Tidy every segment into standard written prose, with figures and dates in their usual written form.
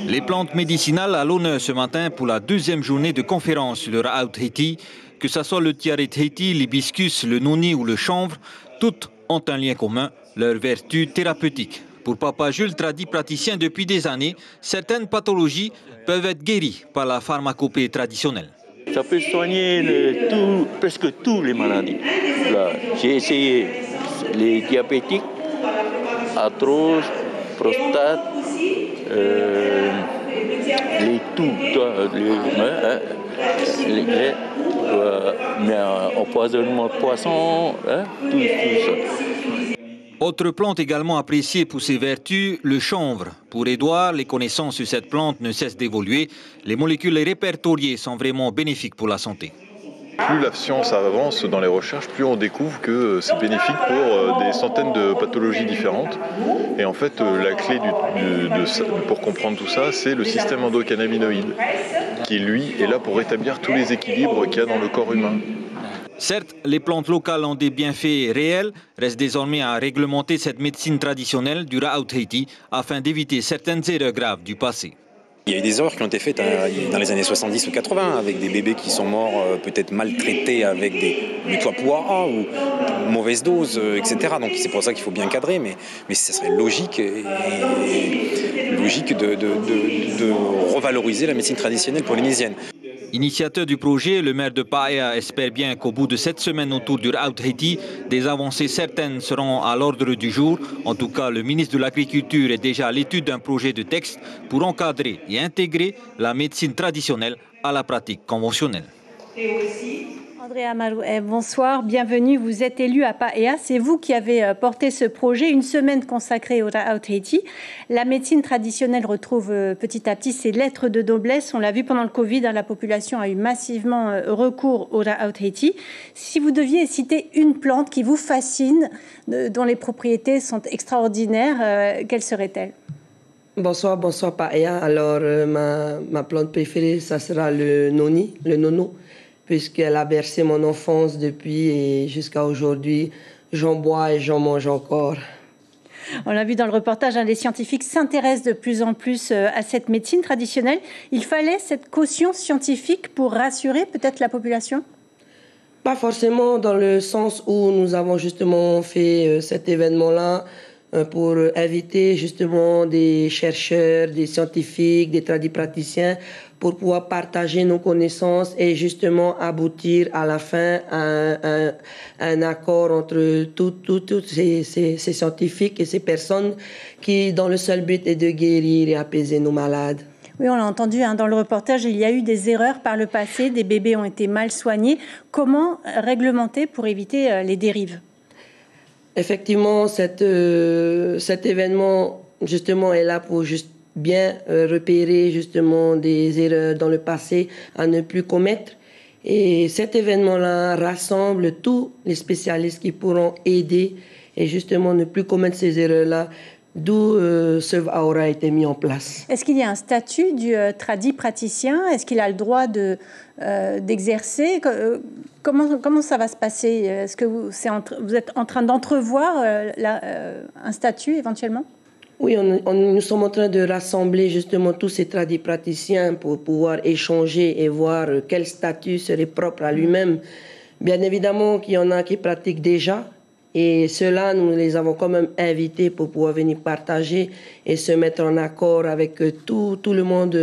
Les plantes médicinales à l'honneur ce matin pour la deuxième journée de conférence sur le Ra'aut Haiti. Que ce soit le tiaret Haiti, l'hibiscus, le noni ou le chanvre, toutes ont un lien commun, leur vertu thérapeutique. Pour Papa Jules, praticien depuis des années, certaines pathologies peuvent être guéries par la pharmacopée traditionnelle. Ça peut soigner presque toutes les maladies. J'ai essayé les diabétiques, arthrose, prostate, les empoisonnement de poisson, tout ça. Autre plante également appréciée pour ses vertus, le chanvre. Pour Édouard, les connaissances sur cette plante ne cessent d'évoluer. Les molécules répertoriées sont vraiment bénéfiques pour la santé. Plus la science avance dans les recherches, plus on découvre que c'est bénéfique pour des centaines de pathologies différentes. Et en fait, la clé pour comprendre tout ça, c'est le système endocannabinoïde, qui lui est là pour rétablir tous les équilibres qu'il y a dans le corps humain. Certes, les plantes locales ont des bienfaits réels. Reste désormais à réglementer cette médecine traditionnelle du Ra'aut Haiti afin d'éviter certaines erreurs graves du passé. Il y a eu des erreurs qui ont été faites dans les années 70 ou 80 avec des bébés qui sont morts peut-être maltraités avec du toit ou mauvaise dose, etc. Donc c'est pour ça qu'il faut bien cadrer, mais ce serait logique de revaloriser la médecine traditionnelle polynésienne. Initiateur du projet, le maire de Paea espère bien qu'au bout de cette semaine autour du Ra'aut Haiti, des avancées certaines seront à l'ordre du jour. En tout cas, le ministre de l'Agriculture est déjà à l'étude d'un projet de texte pour encadrer et intégrer la médecine traditionnelle à la pratique conventionnelle. Andrea Marou, bonsoir, bienvenue. Vous êtes élu à Paea. C'est vous qui avez porté ce projet, une semaine consacrée au Ra'aut Haiti. La médecine traditionnelle retrouve petit à petit ses lettres de noblesse. On l'a vu pendant le Covid, la population a eu massivement recours au Ra'aut Haiti. Si vous deviez citer une plante qui vous fascine, dont les propriétés sont extraordinaires, quelle serait-elle ? Bonsoir Paea. Alors, ma plante préférée, ça sera le noni, le nono, puisqu'elle a bercé mon enfance depuis et jusqu'à aujourd'hui. J'en bois et j'en mange encore. On l'a vu dans le reportage, les scientifiques s'intéressent de plus en plus à cette médecine traditionnelle. Il fallait cette caution scientifique pour rassurer peut-être la population ? Pas forcément, dans le sens où nous avons justement fait cet événement-là pour inviter justement des chercheurs, des scientifiques, des tradipraticiens pour pouvoir partager nos connaissances et justement aboutir à la fin à un accord entre tous ces scientifiques et ces personnes qui, dans le seul but, est de guérir et apaiser nos malades. Oui, on l'a entendu dans le reportage, il y a eu des erreurs par le passé, des bébés ont été mal soignés. Comment réglementer pour éviter les dérives ? Effectivement, cet événement, justement, est là pour bien repérer, justement, des erreurs dans le passé à ne plus commettre. Et cet événement-là rassemble tous les spécialistes qui pourront aider et, justement, ne plus commettre ces erreurs-là, d'où ce aura a été mis en place. Est-ce qu'il y a un statut du praticien ? Est-ce qu'il a le droit d'exercer ? Comment ça va se passer ? Est-ce que vous êtes en train d'entrevoir un statut éventuellement ? Oui, nous sommes en train de rassembler justement tous ces praticiens pour pouvoir échanger et voir quel statut serait propre à lui-même. Bien évidemment qu'il y en a qui pratiquent déjà. Et ceux-là, nous les avons quand même invités pour pouvoir venir partager et se mettre en accord avec tout le monde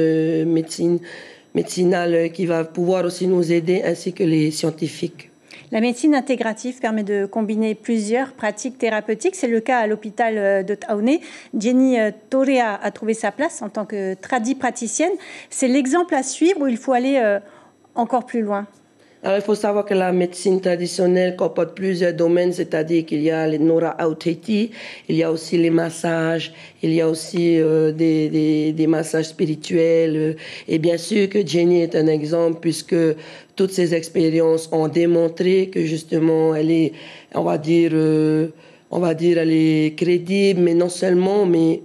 médicinal qui va pouvoir aussi nous aider, ainsi que les scientifiques. La médecine intégrative permet de combiner plusieurs pratiques thérapeutiques. C'est le cas à l'hôpital de Taoné. Jenny Torea a trouvé sa place en tant que tradipraticienne. C'est l'exemple à suivre où il faut aller encore plus loin. Alors, il faut savoir que la médecine traditionnelle comporte plusieurs domaines, c'est-à-dire qu'il y a les Ra'aut Haiti, il y a aussi les massages, il y a aussi des massages spirituels. Et bien sûr que Jenny est un exemple, puisque toutes ces expériences ont démontré que justement, elle est, on va dire, elle est crédible, mais non seulement, mais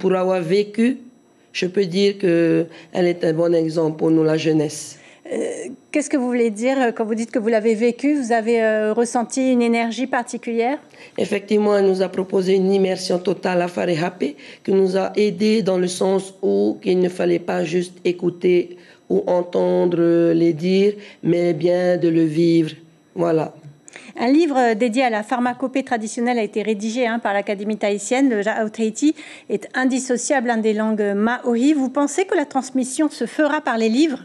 pour avoir vécu, je peux dire qu'elle est un bon exemple pour nous, la jeunesse. Qu'est-ce que vous voulez dire quand vous dites que vous l'avez vécu? Vous avez ressenti une énergie particulière? Effectivement, elle nous a proposé une immersion totale à Farehapé qui nous a aidés dans le sens où il ne fallait pas juste écouter ou entendre les dire, mais bien de le vivre. Voilà. Un livre dédié à la pharmacopée traditionnelle a été rédigé par l'Académie tahitienne. Le Ra'au Tahiti est indissociable des langues maori. Vous pensez que la transmission se fera par les livres?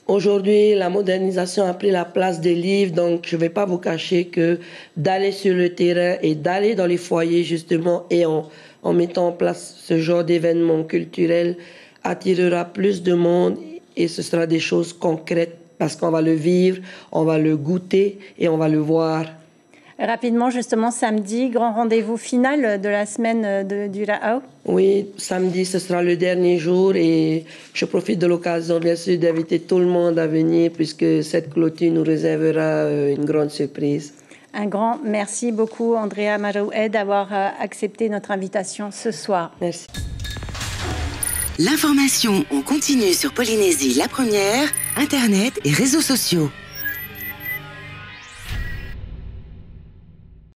Aujourd'hui, la modernisation a pris la place des livres, donc je ne vais pas vous cacher que d'aller sur le terrain et d'aller dans les foyers justement et en mettant en place ce genre d'événements culturels attirera plus de monde et ce sera des choses concrètes parce qu'on va le vivre, on va le goûter et on va le voir. Rapidement, justement, samedi, grand rendez-vous final de la semaine du Ra'au. Oui, samedi, ce sera le dernier jour et je profite de l'occasion, bien sûr, d'inviter tout le monde à venir puisque cette clôture nous réservera une grande surprise. Un grand merci beaucoup, Andrea Marouet, d'avoir accepté notre invitation ce soir. Merci. L'information en continu sur Polynésie la première, Internet et réseaux sociaux.